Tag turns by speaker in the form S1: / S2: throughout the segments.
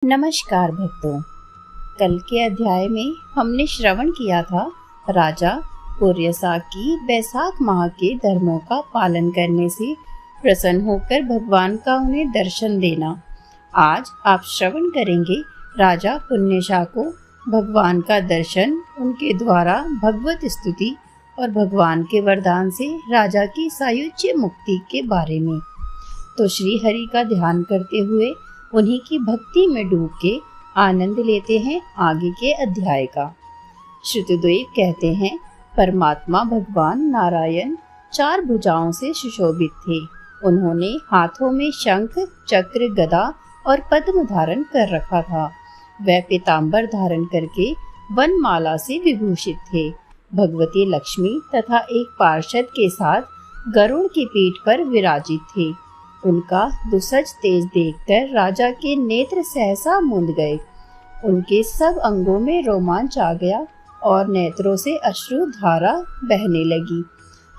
S1: नमस्कार भक्तों। कल के अध्याय में हमने श्रवण किया था राजा पुर्यसा की बैसाख माह के धर्मों का पालन करने से प्रसन्न होकर भगवान का उन्हें दर्शन देना। आज आप श्रवण करेंगे राजा पुर्यसा को भगवान का दर्शन, उनके द्वारा भगवत स्तुति और भगवान के वरदान से राजा की सायुज्य मुक्ति के बारे में। तो श्री हरि का ध्यान करते हुए उन्हीं की भक्ति में डूब के आनंद लेते हैं आगे के अध्याय का। श्रुतदेव कहते हैं, परमात्मा भगवान नारायण 4 भुजाओं से सुशोभित थे। उन्होंने हाथों में शंख, चक्र, गदा और पद्म धारण कर रखा था। वह पीतांबर धारण करके वनमाला से विभूषित थे। भगवती लक्ष्मी तथा एक पार्षद के साथ गरुड़ की पीठ पर विराजित थे। उनका दुसज तेज देखकर राजा के नेत्र सहसा मूंद गए। उनके सब अंगों में रोमांच आ गया और नेत्रों से अश्रु धारा बहने लगी।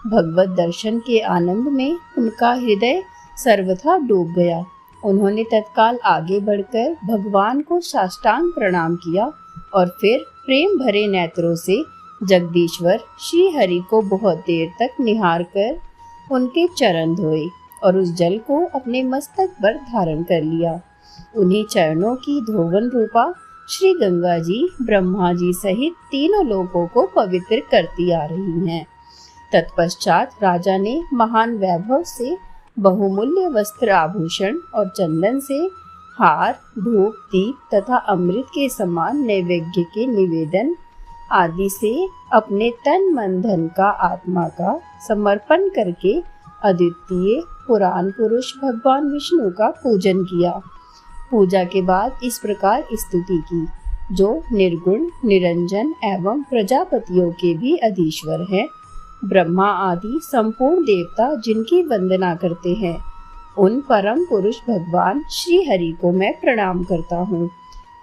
S1: भगवत दर्शन के आनंद में उनका हृदय सर्वथा डूब गया। उन्होंने तत्काल आगे बढ़कर भगवान को साष्टांग प्रणाम किया और फिर प्रेम भरे नेत्रों से जगदीश्वर श्री हरि को बहुत देर तक निहार कर उनके चरण धोए और उस जल को अपने मस्तक पर धारण कर लिया। उन्हीं चरणों की धोवन रूपा श्री गंगा जी ब्रह्मा जी सहित तीनों लोगों को पवित्र करती आ रही हैं। तत्पश्चात राजा ने महान वैभव से बहुमूल्य वस्त्र, आभूषण और चंदन से हार, धूप, दीप तथा अमृत के समान नैवेद्य के निवेदन आदि से अपने तन, मन, धन का, आत्मा का समर्पण करके अद्वितीय पुराण पुरुष भगवान विष्णु का पूजन किया। पूजा के बाद इस प्रकार स्तुति की, जो निर्गुण, निरंजन एवं प्रजापतियों के भी अधीश्वर हैं, ब्रह्मा आदि संपूर्ण देवता जिनकी वंदना करते हैं, उन परम पुरुष भगवान श्री हरि को मैं प्रणाम करता हूँ।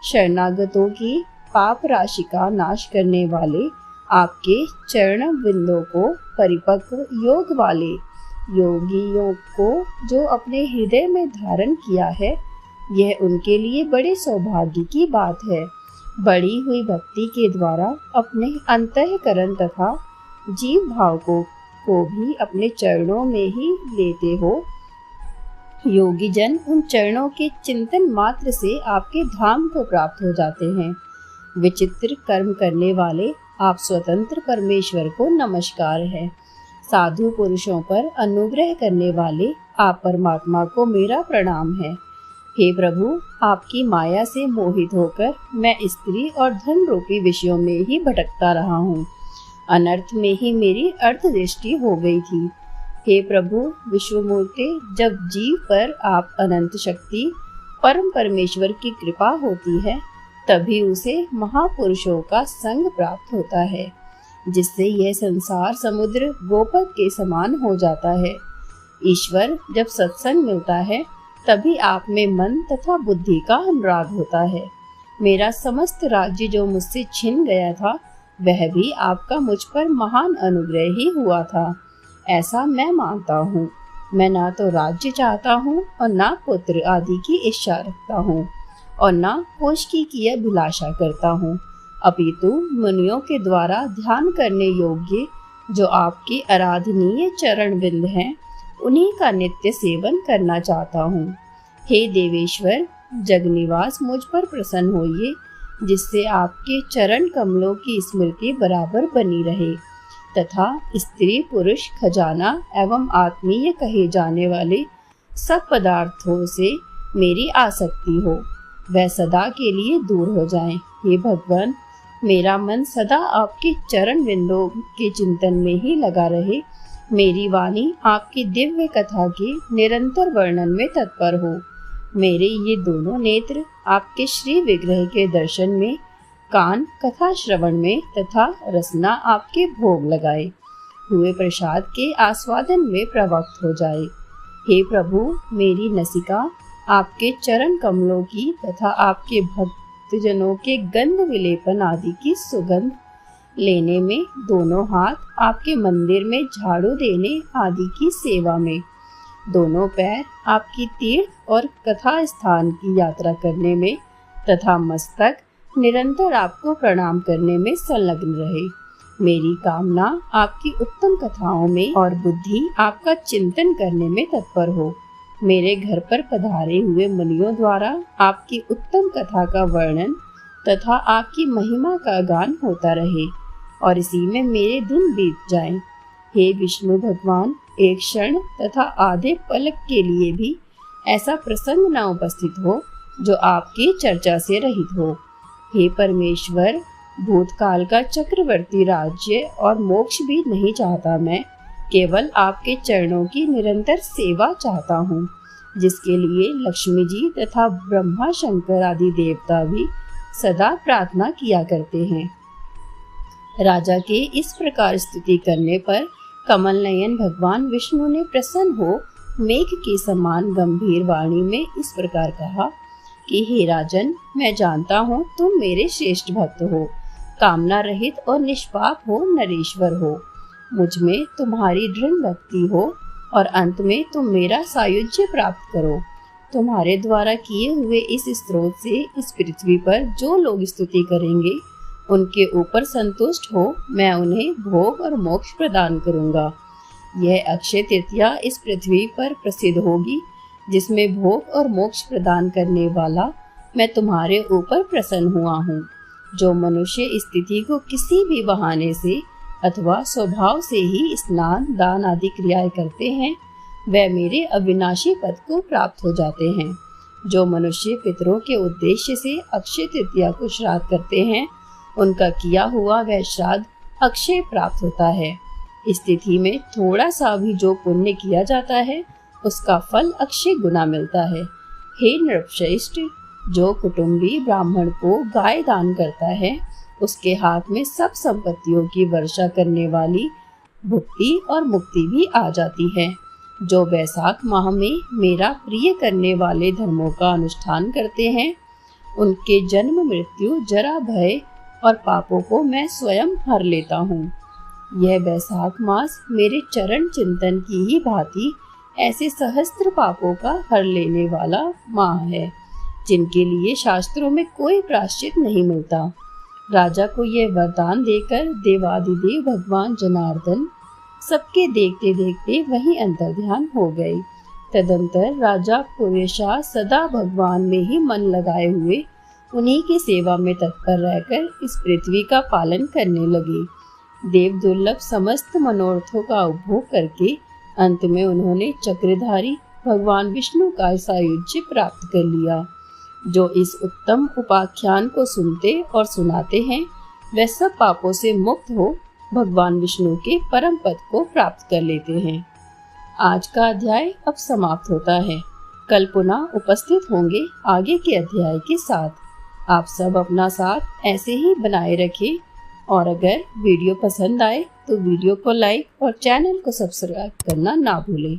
S1: शरणागतों की पाप राशि का नाश करने वाले आपके चरण बिंदों को परिपक्व योग वाले योगियों को जो अपने हृदय में धारण किया है, यह उनके लिए बड़े सौभाग्य की बात है। बढ़ी हुई भक्ति के द्वारा अपने अंतःकरण तथा जीव भाव को भी अपने चरणों में ही लेते हो। योगी जन उन चरणों के चिंतन मात्र से आपके धाम को प्राप्त हो जाते हैं। विचित्र कर्म करने वाले आप स्वतंत्र परमेश्वर को नमस्कार है। साधु पुरुषों पर अनुग्रह करने वाले आप परमात्मा को मेरा प्रणाम है। हे प्रभु, आपकी माया से मोहित होकर मैं स्त्री और धन रूपी विषयों में ही भटकता रहा हूँ। अनर्थ में ही मेरी अर्धदृष्टि हो गई थी। हे प्रभु विश्वमूर्ति, जब जीव पर आप अनंत शक्ति परम परमेश्वर की कृपा होती है, तभी उसे महापुरुषों का संग प्राप्त होता है, जिससे यह संसार समुद्र गोपद के समान हो जाता है। ईश्वर जब सत्संग मिलता है, तभी आप में मन तथा बुद्धि का अनुराग होता है। मेरा समस्त राज्य जो मुझसे छिन गया था, वह भी आपका मुझ पर महान अनुग्रह ही हुआ था, ऐसा मैं मानता हूँ। मैं ना तो राज्य चाहता हूँ और ना पुत्र आदि की इच्छा रखता हूँ और ना कोष की अभिलाषा करता हूँ, अपितु मुनियों के द्वारा ध्यान करने योग्य जो आपके आराधनीय चरण बिंद हैं, उन्हीं का नित्य सेवन करना चाहता हूँ। हे देवेश्वर, जगनिवास, मुझ पर प्रसन्न होइए, जिससे आपके चरण कमलों की स्मृति बराबर बनी रहे तथा स्त्री पुरुष खजाना एवं आत्मीय कहे जाने वाले सब पदार्थों से मेरी आसक्ति हो, वह सदा के लिए दूर हो जाए। हे भगवान, मेरा मन सदा आपके चरण बिंदों के चिंतन में ही लगा रहे। मेरी वाणी आपकी दिव्य कथा के निरंतर वर्णन में तत्पर हो। मेरे ये दोनों नेत्र आपके श्री विग्रह के दर्शन में, कान कथा श्रवण में तथा रसना आपके भोग लगाए हुए प्रसाद के आस्वादन में प्रवक्त हो जाए। हे प्रभु, मेरी नसिका आपके चरण कमलों की तथा आपके भक्तजनों के गंध विलेपन आदि की सुगंध लेने में, दोनों हाथ आपके मंदिर में झाड़ू देने आदि की सेवा में, दोनों पैर आपकी तीर्थ और कथा स्थान की यात्रा करने में तथा मस्तक निरंतर आपको प्रणाम करने में संलग्न रहे। मेरी कामना आपकी उत्तम कथाओं में और बुद्धि आपका चिंतन करने में तत्पर हो। मेरे घर पर पधारे हुए मुनियों द्वारा आपकी उत्तम कथा का वर्णन तथा आपकी महिमा का गान होता रहे और इसी में मेरे दिन बीत जाएं। हे विष्णु भगवान, एक क्षण तथा आधे पलक के लिए भी ऐसा प्रसंग न उपस्थित हो जो आपकी चर्चा से रहित हो। हे परमेश्वर, भूतकाल का चक्रवर्ती राज्य और मोक्ष भी नहीं चाहता मैं, केवल आपके चरणों की निरंतर सेवा चाहता हूँ, जिसके लिए लक्ष्मी जी तथा ब्रह्मा शंकर आदि देवता भी सदा प्रार्थना किया करते हैं। राजा के इस प्रकार स्तुति करने पर कमल नयन भगवान विष्णु ने प्रसन्न हो मेघ के समान गंभीर वाणी में इस प्रकार कहा कि हे राजन, मैं जानता हूँ तुम मेरे श्रेष्ठ भक्त हो, कामना रहित और निष्पाप हो, नरेश्वर हो। मुझ में तुम्हारी दृढ़ भक्ति हो और अंत में तुम मेरा सायुज्य प्राप्त करो। तुम्हारे द्वारा किए हुए इस स्त्रोत से इस पृथ्वी पर जो लोग स्तुति करेंगे उनके ऊपर संतुष्ट हो मैं उन्हें भोग और मोक्ष प्रदान करूंगा। यह अक्षय तृतीया इस पृथ्वी पर प्रसिद्ध होगी, जिसमें भोग और मोक्ष प्रदान करने वाला मैं तुम्हारे ऊपर प्रसन्न हुआ हूँ। जो मनुष्य स्थिति को किसी भी बहाने से अथवा स्वभाव से ही स्नान दान आदि क्रियाएं करते हैं, वह मेरे अविनाशी पद को प्राप्त हो जाते हैं। जो मनुष्य पितरों के उद्देश्य से अक्षय तृतीया को श्राद्ध करते हैं, उनका किया हुआ वह श्राद्ध अक्षय प्राप्त होता है। इस तिथि में थोड़ा सा भी जो पुण्य किया जाता है, उसका फल अक्षय गुना मिलता है। हे नृपश्रेष्ठ, जो कुटुंबी ब्राह्मण को गाय दान करता है, उसके हाथ में सब संपत्तियों की वर्षा करने वाली भुक्ति और मुक्ति भी आ जाती है। जो वैशाख माह में मेरा प्रिय करने वाले धर्मों का अनुष्ठान करते हैं, उनके जन्म मृत्यु जरा भय और पापों को मैं स्वयं हर लेता हूँ। यह वैशाख मास मेरे चरण चिंतन की ही भांति ऐसे सहस्त्र पापों का हर लेने वाला माह है, जिनके लिए शास्त्रों में कोई प्रायश्चित नहीं मिलता। राजा को यह वरदान देकर देवादिदेव भगवान जनार्दन सबके देखते देखते वहीं अंतर्ध्यान हो गए। तदंतर राजा पुरेशा सदा भगवान में ही मन लगाए हुए उन्हीं की सेवा में तत्पर रहकर इस पृथ्वी का पालन करने लगे। देव दुर्लभ समस्त मनोरथों का उपभोग करके अंत में उन्होंने चक्रधारी भगवान विष्णु का सायुज्य प्राप्त कर लिया। जो इस उत्तम उपाख्यान को सुनते और सुनाते हैं, वे सब पापों से मुक्त हो भगवान विष्णु के परम पद को प्राप्त कर लेते हैं। आज का अध्याय अब समाप्त होता है। कल पुनः उपस्थित होंगे आगे के अध्याय के साथ। आप सब अपना साथ ऐसे ही बनाए रखें और अगर वीडियो पसंद आए तो वीडियो को लाइक और चैनल को सब्सक्राइब करना ना भूलें।